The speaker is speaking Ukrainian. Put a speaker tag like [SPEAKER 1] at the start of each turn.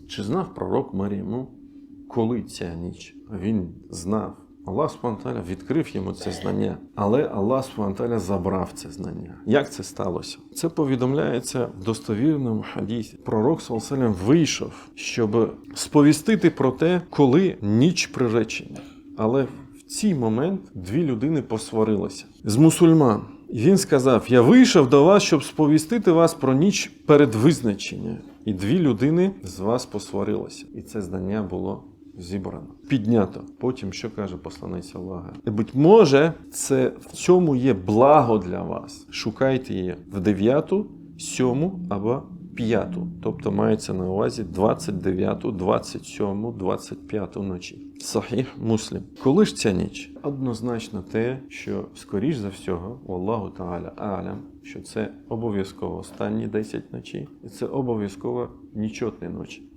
[SPEAKER 1] Чи знав пророк Мар'яму, коли ця ніч? Він знав. Аллах Субхану ва Тааля відкрив йому це знання, але Аллах Субхану ва Тааля забрав це знання. Як це сталося? Це повідомляється в достовірному хадісі. Пророк саллаллаху алейхи ва саллям вийшов, щоб сповістити про те, коли ніч приречення. Але в цей момент дві людини посварилися з мусульман. І він сказав: я вийшов до вас, щоб сповістити вас про ніч перед визначенням. І дві людини з вас посварилися. І це знання було зібрано, піднято. Потім, що каже посланець Аллаха? Будь може, це в цьому є благо для вас. Шукайте її в 9, 7 або 5. Тобто мається на увазі 29, 27, 25 ночі. Сахіх Муслім. Коли ж ця ніч? Однозначно те, що, скоріш за всього, Аллаху Та'аля А'лям, що це обов'язково останні 10 ночі, і це обов'язково нічотні ночі.